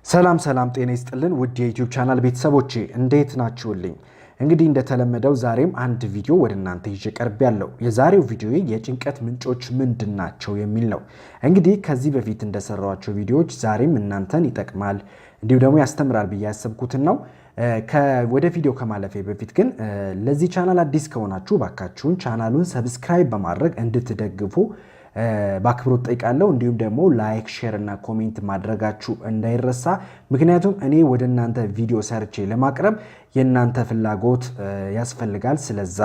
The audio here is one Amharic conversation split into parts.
ሰላም ጤና ይስጥልን ውድ የዩቲዩብ ቻናል ቤተሰቦቼ እንዴት ናችሁልኝ? እንግዲህ እንደተለመደው ዛሬም አንድ ቪዲዮ ወደ እናንተ ይዤ ቀርቤያለሁ። የዛሬው ቪዲዮ የጭንቀት ምንጮች ምንድናቸው የሚል ነው። እንግዲህ ከዚህ በፊት እንደሰራኋቸው ቪዲዮዎች ዛሬም እናንተን ይጠቅማል እንዲሁ ደግሞ ያስተምራል ብዬ ያሰብኩትን ነው። ወደ ቪዲዮ ከማለፌ በፊት ግን ለዚህ ቻናል አዲስ ከሆናችሁ ባካችሁን ቻናሉን ሰብስክራይብ በማድረግ እንድትደግፉ በአክብሮት ጠይቃለሁ። እንዲሁም ደግሞ ላይክ፣ ሼር እና ኮሜንት ማድረጋችሁ እንዳይረሳ። ምክንያቱም እኔ ወደ እናንተ ቪዲዮ ሰርቼ ለማቅረብ የእናንተ ፍላጎት ያስፈልጋል። ስለዛ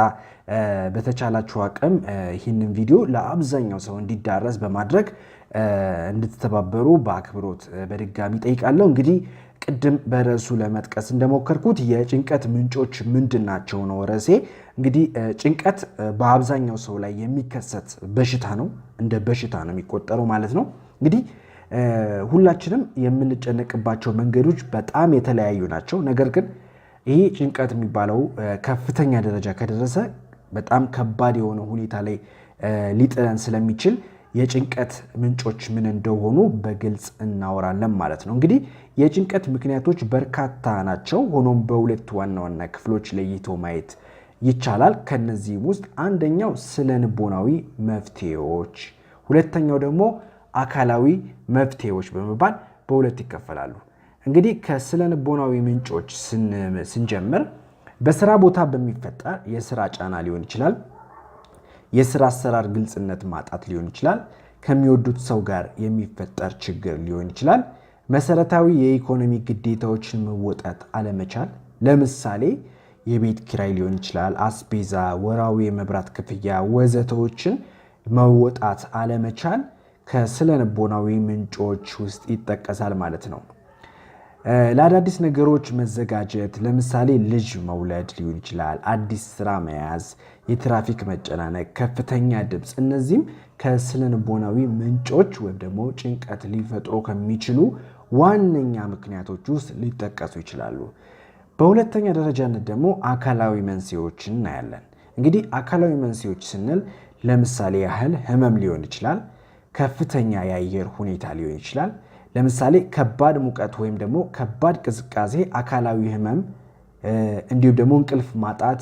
በተቻላችሁ አቅም ይህንን ቪዲዮ ለአብዛኛው ሰው እንዲዳረስ በማድረግ እንድትተባበሩ በአክብሮት በድጋሚ ጠይቃለሁ። እንግዲህ ቅድም በርዕሱ ለመጥቀስ እንደሞከርኩት የጭንቀት ምንጮች ምንድናቸው ነው ርዕሴ። እንግዲህ ጭንቀት በአብዛኛው ሰው ላይ የሚከሰት በሽታ ነው፣ እንደ በሽታ ነው የሚቆጠረው ማለት ነው። እንግዲህ ሁላችንም የምንጨነቅባቸው መንገዶች በጣም የተለያዩ ናቸው። ነገር ግን ይህ ጭንቀት የሚባለው ከፍተኛ ደረጃ ከደረሰ በጣም ከባድ የሆነ ሁኔታ ላይ ሊጥለን ስለሚችል የጭንቀት ምንጮች ምን እንደሆኑ በግልጽ እናወራለን ማለት ነው። እንግዲህ የጭንቀት ምክንያቶች በርካታ ናቸው። ሆኖም በሁለት ዋና ዋና ክፍሎች ለይቶ ማየት ይቻላል። ከነዚህም ውስጥ አንደኛው ስነ ልቦናዊ መፍትሄዎች፣ ሁለተኛው ደግሞ አካላዊ መፍትሄዎች በመባል በሁለት ይከፈላሉ። እንግዲህ ከስነ ልቦናዊ ምንጮች ስንጀምር በስራ ቦታ በሚፈጠር የስራ ጫና ሊሆን ይችላል፣ የስራ አሰራር ግልጽነት ማጣት ሊሆን ይችላል፣ ከሚወዱት ሰው ጋር የሚፈጠር ችግር ሊሆን ይችላል፣ መሰረታዊ የኢኮኖሚ ግዴታዎችን መወጣት አለመቻል፣ ለምሳሌ የቤት ኪራይ ሊሆን ይችላል፣ አስቤዛ፣ ወራዊ የመብራት ክፍያ ወዘተዎችን መወጣት አለመቻል ከስነ ልቦናዊ ምንጮች ውስጥ ይጠቀሳል ማለት ነው። ለአዳዲስ ነገሮች መዘጋጀት፣ ለምሳሌ ልጅ መውለድ ሊሆን ይችላል፣ አዲስ ስራ መያዝ፣ የትራፊክ መጨናነቅ፣ ከፍተኛ ድምፅ፣ እነዚህም ከስነ ልቦናዊ ምንጮች ወይም ደግሞ ጭንቀት ሊፈጥሩ ከሚችሉ ዋነኛ ምክንያቶች ውስጥ ሊጠቀሱ ይችላሉ። በሁለተኛ ደረጃነት ደግሞ አካላዊ መንስኤዎችን እናያለን። እንግዲህ አካላዊ መንስኤዎች ስንል ለምሳሌ ያህል ህመም ሊሆን ይችላል፣ ከፍተኛ የአየር ሁኔታ ሊሆን ይችላል። ለምሳሌ ከባድ ሙቀት ወይም ደግሞ ከባድ ቅዝቃዜ አካላዊ ህመም፣ እንዲሁም ደግሞ እንቅልፍ ማጣት፣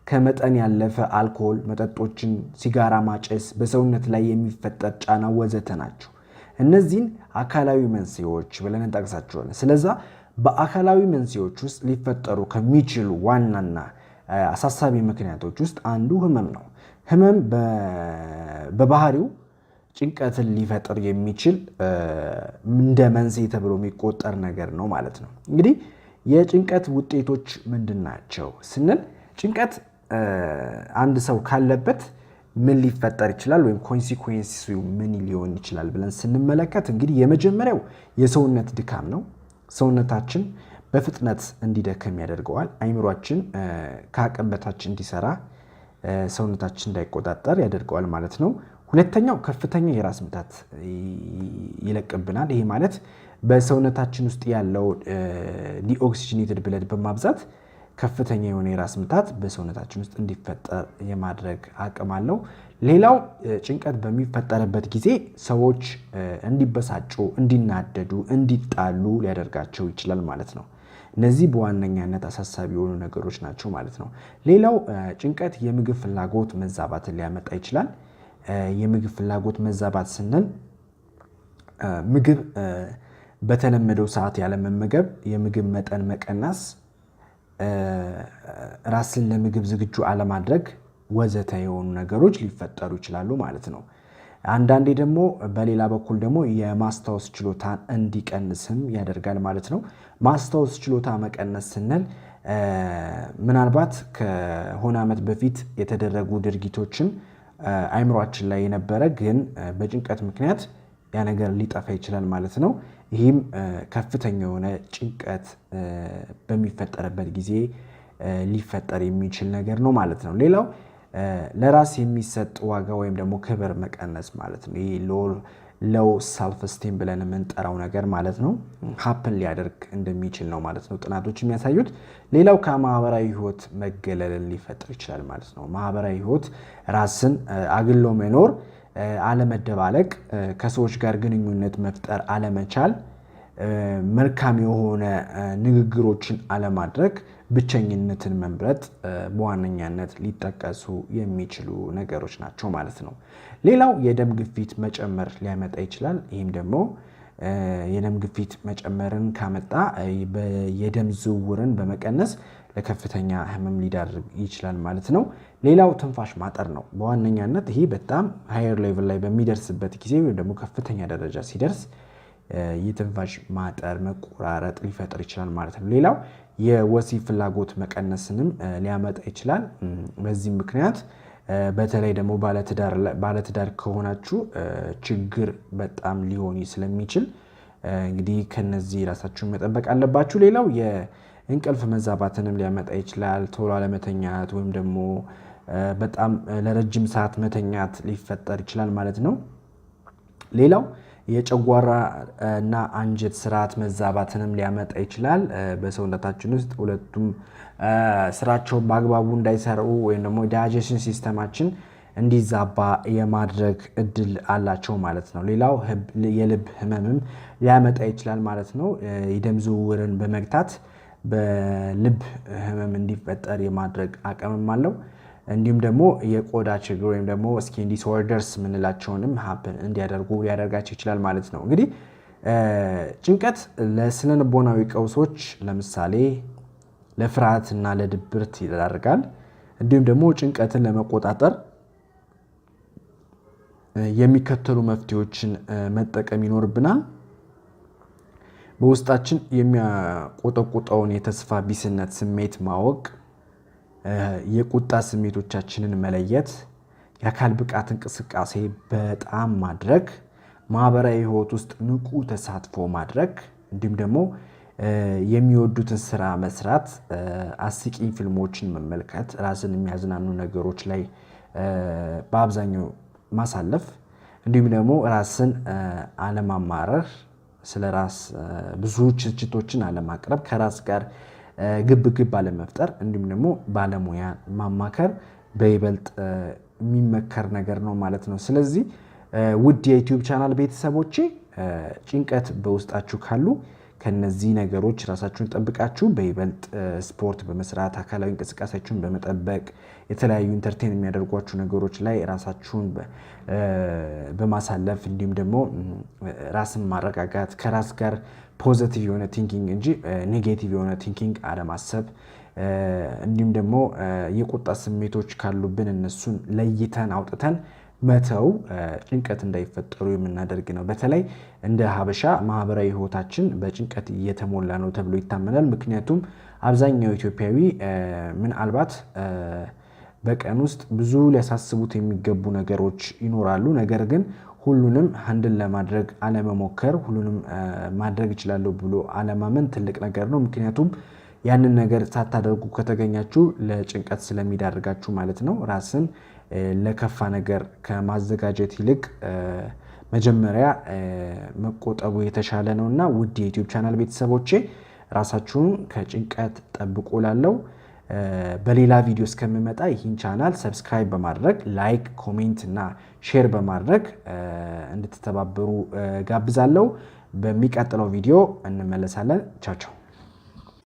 ከመጠን ያለፈ አልኮል መጠጦችን፣ ሲጋራ ማጨስ፣ በሰውነት ላይ የሚፈጠር ጫና ወዘተ ናቸው። እነዚህን አካላዊ መንስኤዎች ብለን እንጠቅሳቸዋለን። ስለዛ በአካላዊ መንስኤዎች ውስጥ ሊፈጠሩ ከሚችሉ ዋናና አሳሳቢ ምክንያቶች ውስጥ አንዱ ህመም ነው። ህመም በባህሪው ጭንቀትን ሊፈጥር የሚችል እንደ መንስኤ ተብሎ የሚቆጠር ነገር ነው ማለት ነው። እንግዲህ የጭንቀት ውጤቶች ምንድን ናቸው ስንል ጭንቀት አንድ ሰው ካለበት ምን ሊፈጠር ይችላል ወይም ኮንሲኩዌንስ ምን ሊሆን ይችላል ብለን ስንመለከት እንግዲህ የመጀመሪያው የሰውነት ድካም ነው። ሰውነታችን በፍጥነት እንዲደክም ያደርገዋል። አይምሯችን ከአቅም በታች እንዲሰራ ሰውነታችን እንዳይቆጣጠር ያደርገዋል ማለት ነው። ሁለተኛው ከፍተኛ የራስ ምታት ይለቅብናል። ይሄ ማለት በሰውነታችን ውስጥ ያለው ዲኦክሲጅኔትድ ብለድ በማብዛት ከፍተኛ የሆነ የራስ ምታት በሰውነታችን ውስጥ እንዲፈጠር የማድረግ አቅም አለው። ሌላው ጭንቀት በሚፈጠርበት ጊዜ ሰዎች እንዲበሳጩ፣ እንዲናደዱ፣ እንዲጣሉ ሊያደርጋቸው ይችላል ማለት ነው። እነዚህ በዋነኛነት አሳሳቢ የሆኑ ነገሮች ናቸው ማለት ነው። ሌላው ጭንቀት የምግብ ፍላጎት መዛባትን ሊያመጣ ይችላል። የምግብ ፍላጎት መዛባት ስንል ምግብ በተለመደው ሰዓት ያለመመገብ፣ የምግብ መጠን መቀነስ፣ ራስን ለምግብ ዝግጁ አለማድረግ ወዘተ የሆኑ ነገሮች ሊፈጠሩ ይችላሉ ማለት ነው። አንዳንዴ ደግሞ በሌላ በኩል ደግሞ የማስታወስ ችሎታን እንዲቀንስም ያደርጋል ማለት ነው። ማስታወስ ችሎታ መቀነስ ስንል ምናልባት ከሆነ ዓመት በፊት የተደረጉ ድርጊቶችን አይምሯችን ላይ የነበረ ግን በጭንቀት ምክንያት ያ ነገር ሊጠፋ ይችላል ማለት ነው። ይህም ከፍተኛ የሆነ ጭንቀት በሚፈጠርበት ጊዜ ሊፈጠር የሚችል ነገር ነው ማለት ነው። ሌላው ለራስ የሚሰጥ ዋጋ ወይም ደግሞ ክብር መቀነስ ማለት ነው። ይህ ሎው ሰልፍ ስቲም ብለን የምንጠራው ነገር ማለት ነው ሀፕን ሊያደርግ እንደሚችል ነው ማለት ነው ጥናቶች የሚያሳዩት። ሌላው ከማህበራዊ ህይወት መገለልን ሊፈጥር ይችላል ማለት ነው። ማህበራዊ ህይወት ራስን አግሎ መኖር፣ አለመደባለቅ፣ ከሰዎች ጋር ግንኙነት መፍጠር አለመቻል፣ መልካም የሆነ ንግግሮችን አለማድረግ፣ ብቸኝነትን መምረጥ በዋነኛነት ሊጠቀሱ የሚችሉ ነገሮች ናቸው ማለት ነው። ሌላው የደም ግፊት መጨመር ሊያመጣ ይችላል። ይህም ደግሞ የደም ግፊት መጨመርን ካመጣ የደም ዝውውርን በመቀነስ ለከፍተኛ ህመም ሊዳርግ ይችላል ማለት ነው። ሌላው ትንፋሽ ማጠር ነው። በዋነኛነት ይሄ በጣም ሃየር ሌቭል ላይ በሚደርስበት ጊዜ ወይም ደግሞ ከፍተኛ ደረጃ ሲደርስ የትንፋሽ ማጠር መቆራረጥ ሊፈጥር ይችላል ማለት ነው። ሌላው የወሲብ ፍላጎት መቀነስንም ሊያመጣ ይችላል። በዚህ ምክንያት በተለይ ደግሞ ባለትዳር ከሆናችሁ ችግር በጣም ሊሆን ስለሚችል እንግዲህ ከነዚህ ራሳችሁን መጠበቅ አለባችሁ። ሌላው የእንቅልፍ መዛባትንም ሊያመጣ ይችላል። ቶሎ አለመተኛት ወይም ደግሞ በጣም ለረጅም ሰዓት መተኛት ሊፈጠር ይችላል ማለት ነው። ሌላው የጨጓራ እና አንጀት ስርዓት መዛባትንም ሊያመጣ ይችላል። በሰውነታችን ውስጥ ሁለቱም ስራቸውን በአግባቡ እንዳይሰሩ ወይም ደግሞ ዳይጀሽን ሲስተማችን እንዲዛባ የማድረግ እድል አላቸው ማለት ነው። ሌላው የልብ ህመምም ሊያመጣ ይችላል ማለት ነው። የደም ዝውውርን በመግታት በልብ ህመም እንዲፈጠር የማድረግ አቅምም አለው። እንዲሁም ደግሞ የቆዳ ችግር ወይም ደግሞ ስኪን ዲስኦርደርስ ምንላቸውንም ሀፕን እንዲያደርጉ ሊያደርጋቸው ይችላል ማለት ነው። እንግዲህ ጭንቀት ለስነልቦናዊ ቀውሶች ለምሳሌ ለፍርሃትና ለድብርት ይዳርጋል። እንዲሁም ደግሞ ጭንቀትን ለመቆጣጠር የሚከተሉ መፍትሄዎችን መጠቀም ይኖርብናል። በውስጣችን የሚያቆጠቁጠውን የተስፋ ቢስነት ስሜት ማወቅ፣ የቁጣ ስሜቶቻችንን መለየት፣ የአካል ብቃት እንቅስቃሴ በጣም ማድረግ፣ ማህበራዊ ህይወት ውስጥ ንቁ ተሳትፎ ማድረግ፣ እንዲሁም ደግሞ የሚወዱትን ስራ መስራት፣ አስቂኝ ፊልሞችን መመልከት፣ ራስን የሚያዝናኑ ነገሮች ላይ በአብዛኛው ማሳለፍ፣ እንዲሁም ደግሞ ራስን አለማማረር፣ ስለ ራስ ብዙ ትችቶችን አለማቅረብ፣ ከራስ ጋር ግብ አለመፍጠር፣ እንዲሁም ደግሞ ባለሙያ ማማከር በይበልጥ የሚመከር ነገር ነው ማለት ነው። ስለዚህ ውድ የዩቲዩብ ቻናል ቤተሰቦቼ ጭንቀት በውስጣችሁ ካሉ ከነዚህ ነገሮች ራሳችሁን ጠብቃችሁ በይበልጥ ስፖርት በመስራት አካላዊ እንቅስቃሴያችሁን በመጠበቅ የተለያዩ ኢንተርቴን የሚያደርጓችሁ ነገሮች ላይ ራሳችሁን በማሳለፍ እንዲሁም ደግሞ ራስን ማረጋጋት ከራስ ጋር ፖዚቲቭ የሆነ ቲንኪንግ እንጂ ኔጌቲቭ የሆነ ቲንኪንግ አለማሰብ እንዲሁም ደግሞ የቁጣ ስሜቶች ካሉብን እነሱን ለይተን አውጥተን መተው ጭንቀት እንዳይፈጠሩ የምናደርግ ነው። በተለይ እንደ ሀበሻ ማህበራዊ ህይወታችን በጭንቀት እየተሞላ ነው ተብሎ ይታመናል። ምክንያቱም አብዛኛው ኢትዮጵያዊ ምናልባት በቀን ውስጥ ብዙ ሊያሳስቡት የሚገቡ ነገሮች ይኖራሉ። ነገር ግን ሁሉንም ሃንድል ለማድረግ አለመሞከር፣ ሁሉንም ማድረግ እችላለሁ ብሎ አለማመን ትልቅ ነገር ነው። ምክንያቱም ያንን ነገር ሳታደርጉ ከተገኛችሁ ለጭንቀት ስለሚዳርጋችሁ ማለት ነው። ራስን ለከፋ ነገር ከማዘጋጀት ይልቅ መጀመሪያ መቆጠቡ የተሻለ ነውና ውድ የዩቲዩብ ቻናል ቤተሰቦቼ ራሳችሁን ከጭንቀት ጠብቁ ላለው በሌላ ቪዲዮ እስከምመጣ ይህን ቻናል ሰብስክራይብ በማድረግ ላይክ፣ ኮሜንት እና ሼር በማድረግ እንድትተባበሩ ጋብዛለሁ። በሚቀጥለው ቪዲዮ እንመለሳለን። ቻው ቻው።